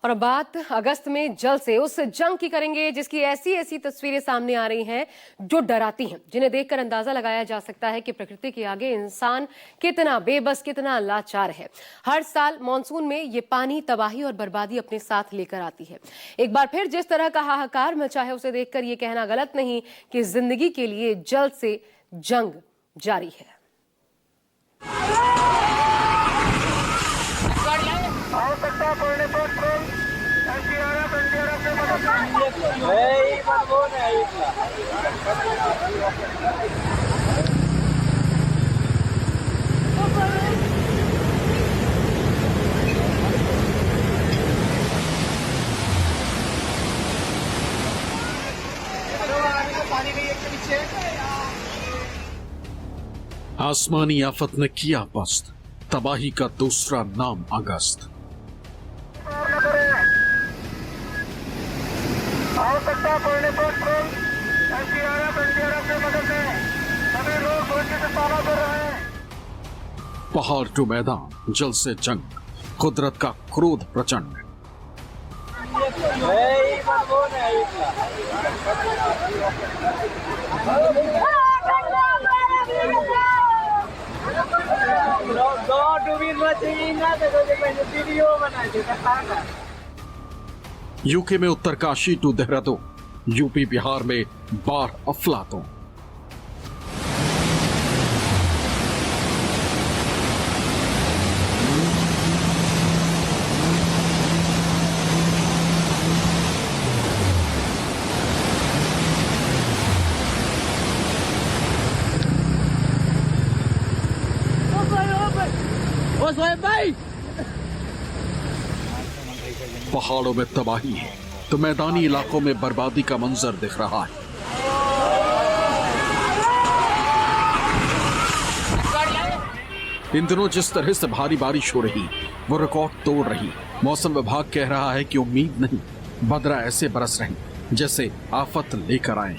और अब बात अगस्त में जल से उस जंग की करेंगे जिसकी ऐसी ऐसी तस्वीरें सामने आ रही हैं जो डराती हैं, जिन्हें देखकर अंदाजा लगाया जा सकता है कि प्रकृति के आगे इंसान कितना बेबस, कितना लाचार है। हर साल मॉनसून में ये पानी तबाही और बर्बादी अपने साथ लेकर आती है। एक बार फिर जिस तरह का हाहाकार मचा है उसे देखकर ये कहना गलत नहीं कि जिंदगी के लिए जल से जंग जारी है। आसमानी आफत ने किया पस्त, तबाही का दूसरा नाम अगस्त। आवश्यकता पड़ने पर एनडीआरएफ की मदद से सभी लोग सुरक्षित स्थानों पर रहें। पहाड़ टू मैदान, जल से जंग, कुदरत का क्रोध प्रचंड। यूके में उत्तरकाशी टू देहरादून, यूपी बिहार में बाढ़ अफलातों। पहाड़ों में तबाही है तो मैदानी इलाकों में बर्बादी का मंजर दिख रहा है। इन दिनों जिस तरह से भारी बारिश हो रही वो रिकॉर्ड तोड़ रही। मौसम विभाग कह रहा है कि उम्मीद नहीं, बदरा ऐसे बरस रही जैसे आफत लेकर आए।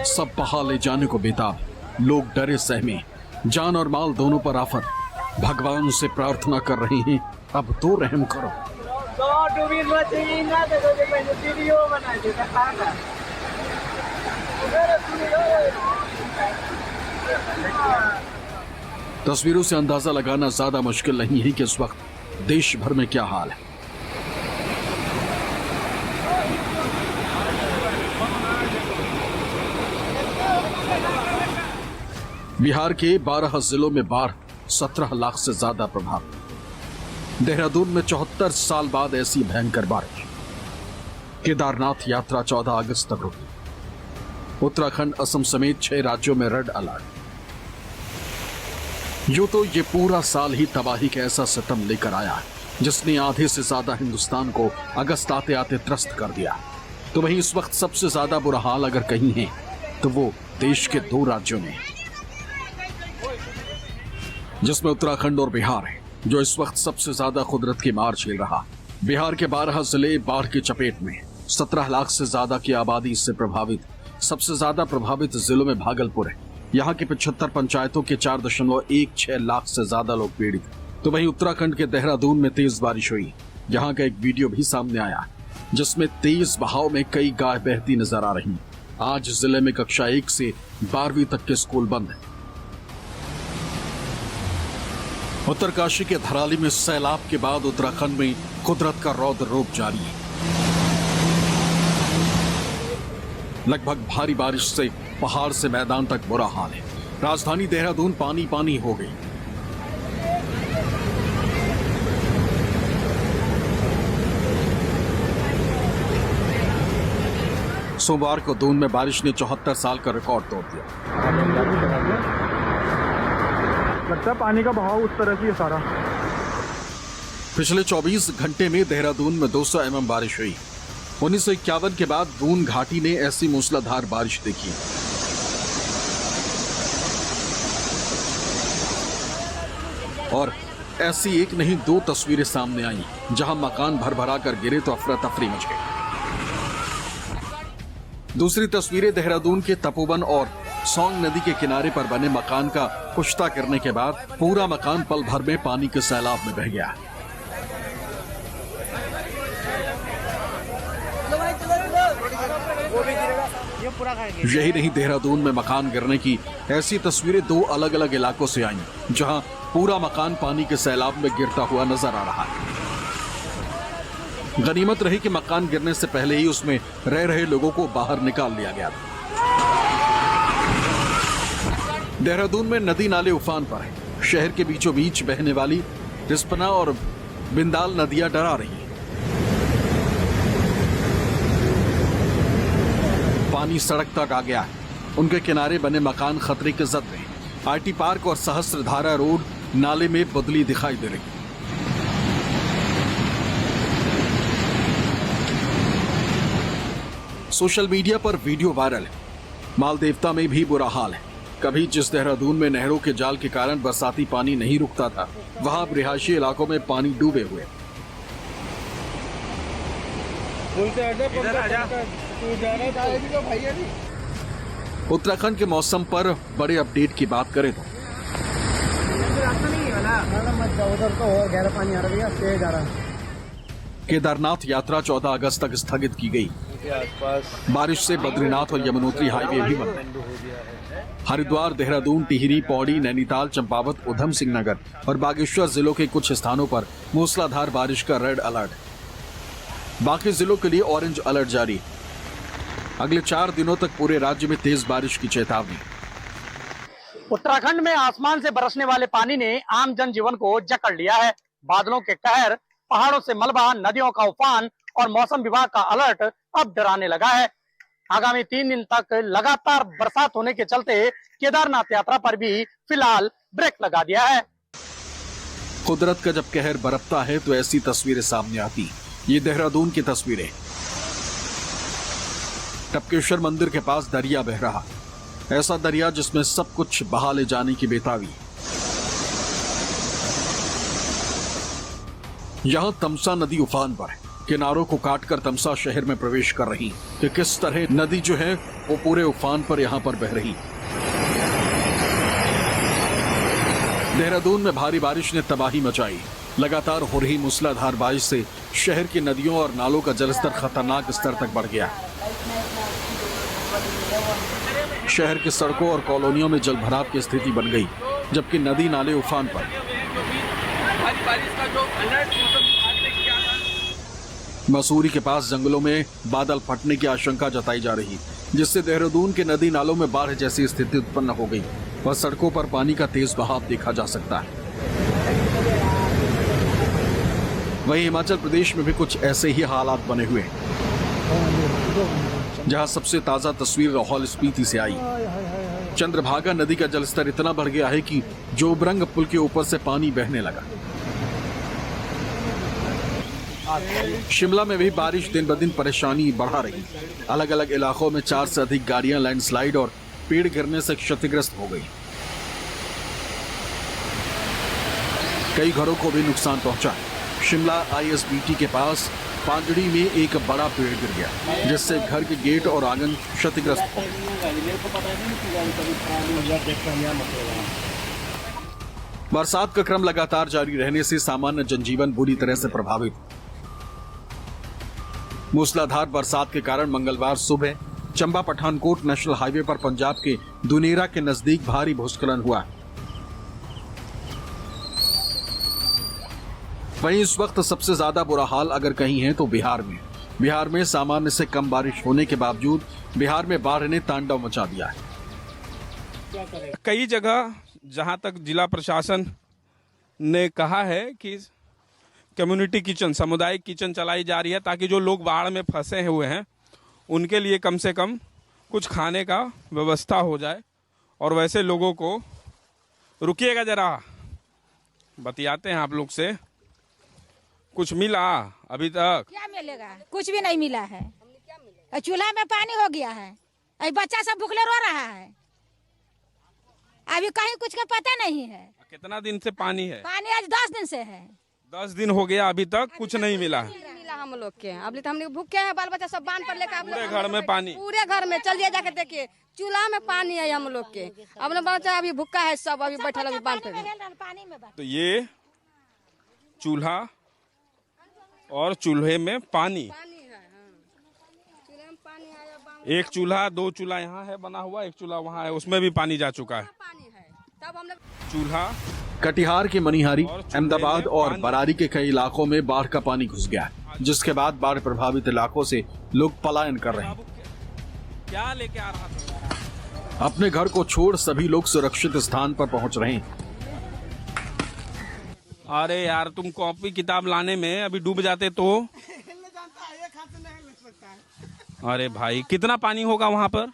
सब बहा ले जाने को बेताब, लोग डरे सहमे, जान और माल दोनों पर आफत। भगवान से प्रार्थना कर रहे हैं, अब तो रहम करो। तस्वीरों से अंदाजा लगाना ज्यादा मुश्किल नहीं है कि इस वक्त देश भर में क्या हाल है। बिहार के 12 जिलों में बाढ़, 17 लाख से ज्यादा प्रभावित। देहरादून में 74 साल बाद ऐसी भयंकर बारिश। केदारनाथ यात्रा 14 अगस्त तक रुकी। उत्तराखंड, असम समेत 6 राज्यों में रेड अलर्ट। यूं तो ये पूरा साल ही तबाही का ऐसा सितम लेकर आया है जिसने आधे से ज्यादा हिंदुस्तान को अगस्त आते आते त्रस्त कर दिया। तो वहीं इस वक्त सबसे ज्यादा बुरा हाल अगर कहीं है तो वो देश के 2 राज्यों में, जिसमें उत्तराखंड और बिहार है, जो इस वक्त सबसे ज्यादा कुदरत की मार झेल रहा। बिहार के 12 जिले बाढ़ की चपेट में, 17 लाख से ज्यादा की आबादी इससे प्रभावित। सबसे ज्यादा प्रभावित जिलों में भागलपुर है। यहाँ की 75 पंचायतों के 4.16 लाख से ज्यादा लोग पीड़ित। तो वहीं उत्तराखंड के देहरादून में तेज बारिश हुई। यहाँ का एक वीडियो भी सामने आया जिसमें तेज बहाव में कई गाय बहती नजर आ रही। आज जिले में कक्षा 1 से 12वीं तक के स्कूल बंद है। उत्तरकाशी के धराली में सैलाब के बाद उत्तराखंड में कुदरत का रौद्र रूप जारी है। लगभग भारी बारिश से पहाड़ से मैदान तक बुरा हाल है। राजधानी देहरादून पानी पानी हो गई। सोमवार को दून में बारिश ने 74 साल का रिकॉर्ड तोड़ दिया। लगता है पानी का बहाव उस तरह की है सारा। पिछले 24 घंटे में देहरादून में 200 mm बारिश हुई। 1951 के बाद दून घाटी ने ऐसी मूसलाधार बारिश देखी। और ऐसी एक नहीं 2 तस्वीरें सामने आई जहां मकान भर-भरा कर गिरे तो अफरा तफरी मच गई। दूसरी तस्वीरें देहरादून के तपोवन और सोंग नदी के किनारे पर बने मकान का पुख्ता करने के बाद पूरा मकान पल भर में पानी के सैलाब में बह गया। यही नहीं, देहरादून में मकान गिरने की ऐसी तस्वीरें 2 अलग अलग इलाकों से आईं, जहां पूरा मकान पानी के सैलाब में गिरता हुआ नजर आ रहा है। गनीमत रही कि मकान गिरने से पहले ही उसमें रह रहे लोगों को बाहर निकाल लिया गया। देहरादून में नदी नाले उफान पर है। शहर के बीचों बीच बहने वाली रिस्पना और बिंदाल नदियां डरा रही हैं। पानी सड़क तक आ गया है। उनके किनारे बने मकान खतरे के जद में। आईटी पार्क और सहस्त्रधारा रोड नाले में बदली दिखाई दे रही। सोशल मीडिया पर वीडियो वायरल है। मालदेवता में भी बुरा हाल है। कभी जिस देहरादून में नहरों के जाल के कारण बरसाती पानी नहीं रुकता था, वहां अब रिहायशी इलाकों में पानी डूबे हुए। उत्तराखंड के मौसम पर बड़े अपडेट की बात करें तो केदारनाथ यात्रा 14 अगस्त तक स्थगित की गई। बारिश से बद्रीनाथ और यमुनोत्री हाईवे भी बंद। हरिद्वार, देहरादून, टिहरी, पौड़ी, नैनीताल, चंपावत, उधम सिंह नगर और बागेश्वर जिलों के कुछ स्थानों पर मूसलाधार बारिश का रेड अलर्ट। बाकी जिलों के लिए ऑरेंज अलर्ट जारी। अगले 4 दिनों तक पूरे राज्य में तेज बारिश की चेतावनी। उत्तराखंड में आसमान से बरसने वाले पानी ने आम जनजीवन को जकड़ लिया है। बादलों के कहर, पहाड़ों से मलबा, नदियों का उफान और मौसम विभाग का अलर्ट अब डराने लगा है। आगामी 3 दिन तक लगातार बरसात होने के चलते केदारनाथ यात्रा पर भी फिलहाल ब्रेक लगा दिया है। कुदरत का जब कहर बरपता है तो ऐसी तस्वीरें सामने आती। ये देहरादून की तस्वीरें। टपकेश्वर मंदिर के पास दरिया बह रहा, ऐसा दरिया जिसमें सब कुछ बहा ले जाने की बेताबी। यहां तमसा नदी उफान पर है। किनारों को काटकर तमसा शहर में प्रवेश कर रही कि किस तरह नदी जो है वो पूरे उफान पर यहां पर बह रही। देहरादून में भारी बारिश ने तबाही मचाई। लगातार हो रही मूसलाधार बारिश से शहर की नदियों और नालों का जलस्तर खतरनाक स्तर तक बढ़ गया। शहर की सड़कों और कॉलोनियों में जलभराव की स्थिति बन गई, जबकि नदी नाले उफान पर। मसूरी के पास जंगलों में बादल फटने की आशंका जताई जा रही, जिससे देहरादून के नदी नालों में बाढ़ जैसी स्थिति उत्पन्न हो गई और सड़कों पर पानी का तेज बहाव देखा जा सकता है। वहीं हिमाचल प्रदेश में भी कुछ ऐसे ही हालात बने हुए हैं, जहां सबसे ताजा तस्वीर लाहौल स्पीति से आई। चंद्रभागा नदी का जलस्तर इतना बढ़ गया है कि जोबरंग पुल के ऊपर से पानी बहने लगा। शिमला में भी बारिश दिन ब दिन परेशानी बढ़ा रही। अलग अलग इलाकों में 4 से अधिक गाड़ियां लैंडस्लाइड और पेड़ गिरने से क्षतिग्रस्त हो गई। कई घरों को भी नुकसान पहुंचा। शिमला आईएसबीटी के पास पांजड़ी में एक बड़ा पेड़ गिर गया, जिससे घर के गेट और आंगन क्षतिग्रस्त हो गए। बरसात का क्रम लगातार जारी रहने से सामान्य जनजीवन बुरी तरह से प्रभावित। मूसलाधार बरसात के कारण मंगलवार सुबह चंबा पठानकोट नेशनल हाईवे पर पंजाब के दुनेरा के नजदीक भारी भूस्खलन हुआ। वहीं इस वक्त सबसे ज्यादा बुरा हाल अगर कहीं है तो बिहार में। बिहार में सामान्य से कम बारिश होने के बावजूद बिहार में बाढ़ ने तांडव मचा दिया है। कई जगह जहां तक जिला प्रशासन ने कहा है कि कम्युनिटी किचन, सामुदायिक किचन चलाई जा रही है, ताकि जो लोग बाढ़ में फंसे हुए हैं उनके लिए कम से कम कुछ खाने का व्यवस्था हो जाए। और वैसे लोगों को, रुकिएगा जरा, बतियाते हैं आप लोग से। कुछ मिला अभी तक? क्या मिलेगा, कुछ भी नहीं मिला है। चूल्हा में पानी हो गया है, अभी बच्चा सब भूखले रो रहा है, अभी कहीं कुछ का पता नहीं है। कितना दिन से पानी है? पानी आज 10 दिन से है। 10 दिन हो गया, अभी तक कुछ नहीं मिला है। हम लोग के अभी तो हम लोग भूखे हैं, बाल बच्चा सब बांध पर लेकर। पूरे घर में पानी, पूरे घर में चलिए जाके देखिए, चूल्हा में पानी है हम लोग के। अपने बच्चा अभी भूखा है, सब अभी बैठल अभी बांध पे। तो ये चूल्हा और चूल्हे में पानी, एक चूल्हा, दो चूल्हा यहाँ है बना हुआ, एक चूल्हा वहाँ है, उसमें भी पानी जा चुका है। चूल्हा कटिहार के मनिहारी, अहमदाबाद और बरारी के कई इलाकों में बाढ़ का पानी घुस गया है, जिसके बाद बाढ़ प्रभावित इलाकों से लोग पलायन कर रहे हैं। क्या लेके आ रहा था? अपने घर को छोड़ सभी लोग सुरक्षित स्थान पर पहुंच रहे हैं। अरे यार, तुम कॉपी किताब लाने में अभी डूब जाते तो। अरे भाई, कितना पानी होगा वहाँ पर?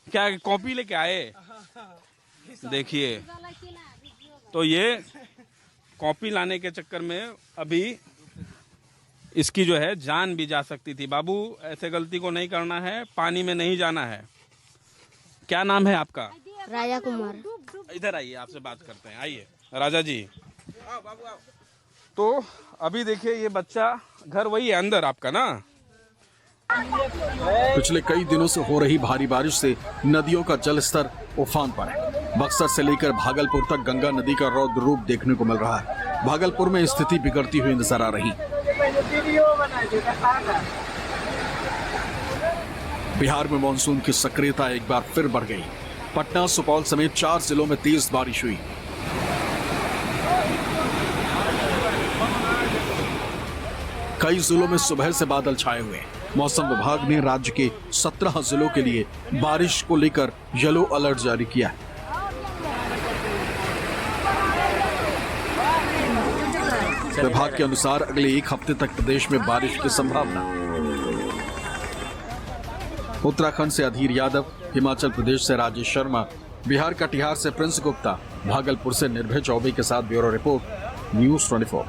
क्या कॉपी लेके आए? देखिए, तो ये कॉपी लाने के चक्कर में अभी इसकी जो है जान भी जा सकती थी। बाबू, ऐसे गलती को नहीं करना है, पानी में नहीं जाना है। क्या नाम है आपका? राजा कुमार। इधर आइए, आपसे बात करते हैं। आइए राजा जी। तो अभी देखिए, ये बच्चा, घर वही है अंदर आपका ना? पिछले कई दिनों से हो रही भारी बारिश से नदियों का जल स्तर उफान पर है। बक्सर से लेकर भागलपुर तक गंगा नदी का रौद्र रूप देखने को मिल रहा है। भागलपुर में स्थिति बिगड़ती हुई नजर आ रही। बिहार में मानसून की सक्रियता एक बार फिर बढ़ गई। पटना, सुपौल समेत 4 जिलों में तेज बारिश हुई। कई जिलों में सुबह से बादल छाए हुए। मौसम विभाग ने राज्य के 17 जिलों के लिए बारिश को लेकर येलो अलर्ट जारी किया है। विभाग के अनुसार अगले 1 हफ्ते तक प्रदेश में बारिश की संभावना। उत्तराखंड से अधीर यादव, हिमाचल प्रदेश से राजेश शर्मा, बिहार कटिहार से प्रिंस गुप्ता, भागलपुर से निर्भय चौबे के साथ ब्यूरो रिपोर्ट, न्यूज़ 24।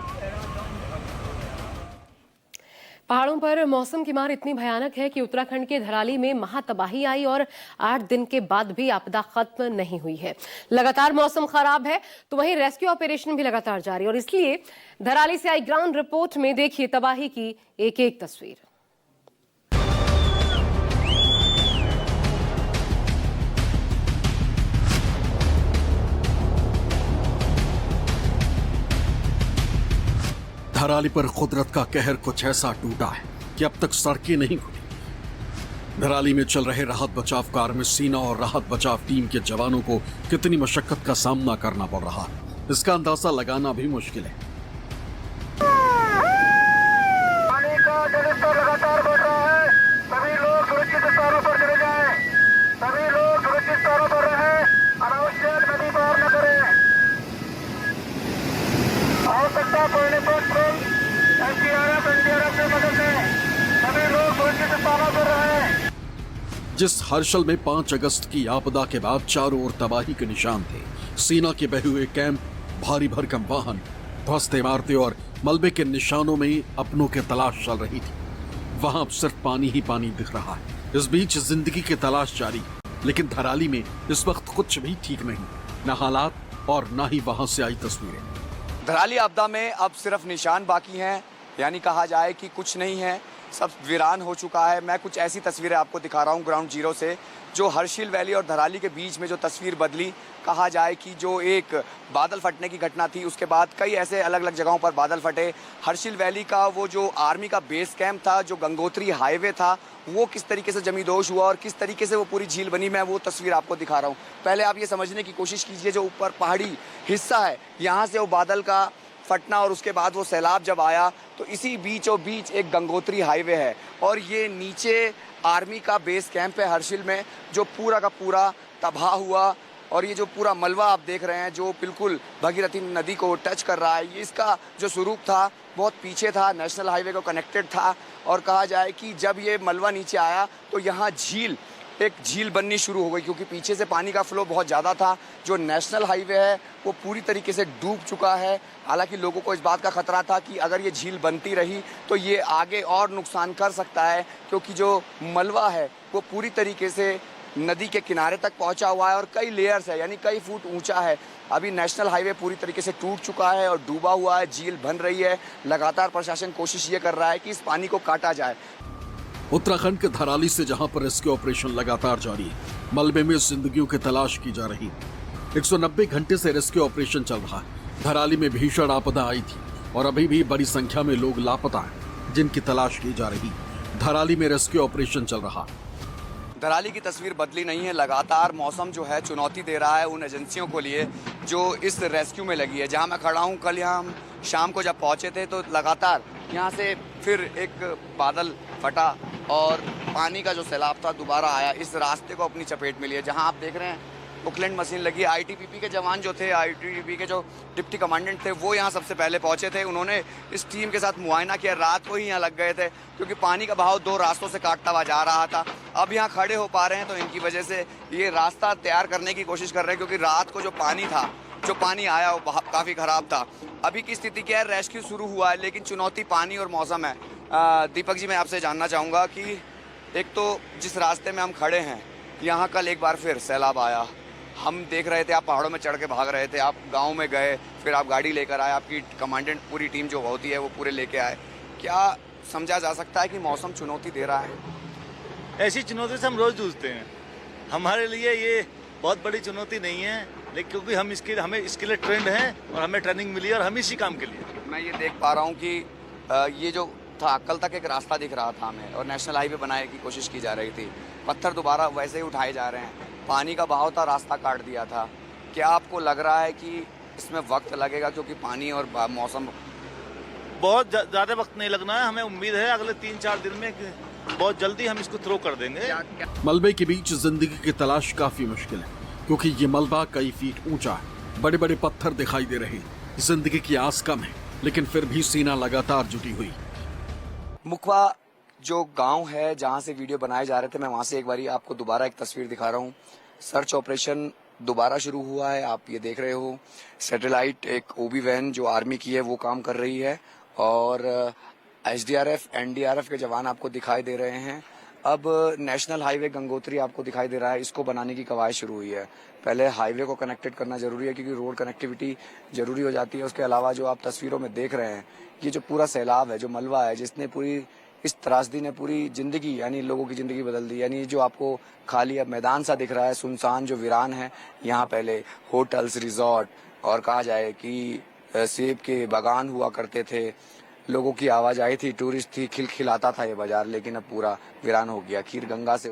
पहाड़ों पर मौसम की मार इतनी भयानक है कि उत्तराखंड के धराली में महातबाही आई और 8 दिन के बाद भी आपदा खत्म नहीं हुई है। लगातार मौसम खराब है तो वहीं रेस्क्यू ऑपरेशन भी लगातार जारी, और इसलिए धराली से आई ग्राउंड रिपोर्ट में देखिए तबाही की एक एक तस्वीर। धराली पर कुदरत का कहर कुछ ऐसा टूटा है कि अब तक सड़कें नहीं खुली। धराली में चल रहे राहत बचाव कार्य में सेना और राहत बचाव टीम के जवानों को कितनी मशक्कत का सामना करना पड़ रहा है, इसका अंदाजा लगाना भी मुश्किल है। पानी का जलस्तर लगातार बढ़ रहा है। सभी लोग सुरक्षित स्थानों पर चले जाएं। सभी लोग सुरक्षित स्थानों पर रहें। अनावश्यक नदी पार न करें। आवश्यकता पड़ने पर एसडीआरएफ, एनडीआरएफ की मदद से सभी लोग सुरक्षित स्थानों पर रहें। जिस हर्षल में 5 अगस्त की आपदा के बाद चारों ओर तबाही के निशान थे, सेना के बहे हुए कैंप, भारी भरकम वाहन, ध्वस्त इमारतें और मलबे के निशानों में अपनों की तलाश चल रही थी, वहां अब सिर्फ पानी ही पानी दिख रहा है। इस बीच जिंदगी की तलाश जारी, लेकिन धराली में इस वक्त कुछ भी ठीक नहीं, न हालात और न ही वहां से आई तस्वीरें। धराली आपदा में अब सिर्फ निशान बाकी हैं, यानी कहा जाए कि कुछ नहीं है, सब वीरान हो चुका है। मैं कुछ ऐसी तस्वीरें आपको दिखा रहा हूँ ग्राउंड जीरो से, जो हर्षिल वैली और धराली के बीच में जो तस्वीर बदली। कहा जाए कि जो एक बादल फटने की घटना थी, उसके बाद कई ऐसे अलग अलग जगहों पर बादल फटे। हर्षिल वैली का वो जो आर्मी का बेस कैंप था, जो गंगोत्री हाईवे था, वो किस तरीके से जमींदोज हुआ और किस तरीके से वो पूरी झील बनी, मैं वो तस्वीर आपको दिखा रहा हूँ। पहले आप ये समझने की कोशिश कीजिए, जो ऊपर पहाड़ी हिस्सा है, यहाँ से वो बादल का फटना और उसके बाद वो सैलाब जब आया तो इसी बीचों बीच एक गंगोत्री हाईवे है और ये नीचे आर्मी का बेस कैंप है हर्षिल में, जो पूरा का पूरा तबाह हुआ। और ये जो पूरा मलबा आप देख रहे हैं, जो बिल्कुल भगीरथी नदी को टच कर रहा है, ये इसका जो स्वरूप था बहुत पीछे था, नेशनल हाईवे को कनेक्टेड था। और कहा जाए कि जब ये मलबा नीचे आया तो यहाँ एक झील बननी शुरू हो गई, क्योंकि पीछे से पानी का फ्लो बहुत ज़्यादा था। जो नेशनल हाईवे है वो पूरी तरीके से डूब चुका है। हालांकि लोगों को इस बात का खतरा था कि अगर ये झील बनती रही तो ये आगे और नुकसान कर सकता है, क्योंकि जो मलबा है वो पूरी तरीके से नदी के किनारे तक पहुंचा हुआ है और कई लेयर्स है, यानी कई फुट ऊंचा है। अभी नेशनल हाईवे पूरी तरीके से टूट चुका है और डूबा हुआ है, झील बन रही है। लगातार प्रशासन कोशिश ये कर रहा है कि इस पानी को काटा जाए। उत्तराखंड के धराली से जहां पर रेस्क्यू ऑपरेशन लगातार जारी है, मलबे में जिंदगियों की तलाश की जा रही है। 190 घंटे से रेस्क्यू ऑपरेशन चल रहा है। धराली में भीषण आपदा आई थी और अभी भी बड़ी संख्या में लोग लापता हैं, जिनकी तलाश की जा रही। धराली में रेस्क्यू ऑपरेशन चल रहा। धराली की तस्वीर बदली नहीं है। लगातार मौसम जो है चुनौती दे रहा है उन एजेंसियों को लिए जो इस रेस्क्यू में लगी है। जहां मैं खड़ा हूं, कल यहाँ हम शाम को जब पहुंचे थे तो लगातार यहाँ से फिर एक बादल फटा और पानी का जो सैलाब था दोबारा आया, इस रास्ते को अपनी चपेट में लिया। जहां आप देख रहे हैं बुकलेंड मशीन लगी। आईटीबीपी के जवान जो थे, आईटीबीपी के जो डिप्टी कमांडेंट थे, वो यहाँ सबसे पहले पहुंचे थे। उन्होंने इस टीम के साथ मुआयना किया। रात को ही यहाँ लग गए थे क्योंकि पानी का बहाव 2 रास्तों से काटता हुआ जा रहा था। अब यहाँ खड़े हो पा रहे हैं तो इनकी वजह से ये रास्ता तैयार करने की कोशिश कर रहे हैं, क्योंकि रात को जो पानी आया वो काफ़ी ख़राब था। अभी की स्थिति क्या है, रेस्क्यू शुरू हुआ है लेकिन चुनौती पानी और मौसम है। दीपक जी, मैं आपसे जानना चाहूँगा कि एक तो जिस रास्ते में हम खड़े हैं यहाँ कल एक बार फिर सैलाब आया। हम देख रहे थे, आप पहाड़ों में चढ़ के भाग रहे थे, आप गांव में गए, फिर आप गाड़ी लेकर आए, आपकी कमांडेंट पूरी टीम जो होती है वो पूरे लेके आए। क्या समझा जा सकता है कि मौसम चुनौती दे रहा है? ऐसी चुनौती से हम रोज जूझते हैं। हमारे लिए ये बहुत बड़ी चुनौती नहीं है, लेकिन क्योंकि हमें इसके लिए ट्रेंड हैं और हमें ट्रेनिंग मिली है और हम इसी काम के लिए। मैं ये देख पा रहा हूँ कि ये जो था, कल तक एक रास्ता दिख रहा था हमें और नेशनल हाईवे बनाने की कोशिश की जा रही थी। पत्थर दोबारा वैसे ही उठाए जा रहे हैं। पानी का बहाव था, रास्ता काट दिया था। क्या आपको लग रहा है कि इसमें वक्त लगेगा, क्योंकि पानी और मौसम? बहुत ज़्यादा वक्त नहीं लगना है। हमें उम्मीद है अगले 3-4 दिन में बहुत जल्दी हम इसको थ्रो कर देंगे। मलबे के बीच जिंदगी की तलाश काफी मुश्किल है, क्योंकि ये मलबा कई फीट ऊंचा है। बड़े बड़े पत्थर दिखाई दे रहे। जिंदगी की आस कम है, लेकिन फिर भी सीना लगातार जुटी हुई। मुखवा जो गांव है जहां से वीडियो बनाए जा रहे थे, मैं वहां से एक बारी आपको दोबारा एक तस्वीर दिखा रहा हूं। सर्च ऑपरेशन दोबारा शुरू हुआ है। आप ये देख रहे हो, सैटेलाइट एक ओबी वैन जो आर्मी की है वो काम कर रही है और एसडीआरएफ, एनडीआरएफ के जवान आपको दिखाई दे रहे हैं। अब नेशनल हाईवे गंगोत्री आपको दिखाई दे रहा है, इसको बनाने की कवायद शुरू हुई है। पहले हाईवे को कनेक्टेड करना जरूरी है, क्योंकि रोड कनेक्टिविटी जरूरी हो जाती है। उसके अलावा जो आप तस्वीरों में देख रहे हैं, ये जो पूरा सैलाब है, जो मलबा है, जिसने पूरी इस त्रासदी ने पूरी जिंदगी, यानी लोगों की जिंदगी बदल दी। यानी जो आपको खाली अब मैदान सा दिख रहा है, सुनसान जो वीरान है, यहाँ पहले होटल्स, रिजॉर्ट और कहा जाए कि सेब के बागान हुआ करते थे। लोगों की आवाजाही थी, टूरिस्ट थी, खिलखिलाता था ये बाजार, लेकिन अब पूरा वीरान हो गया। खीर गंगा से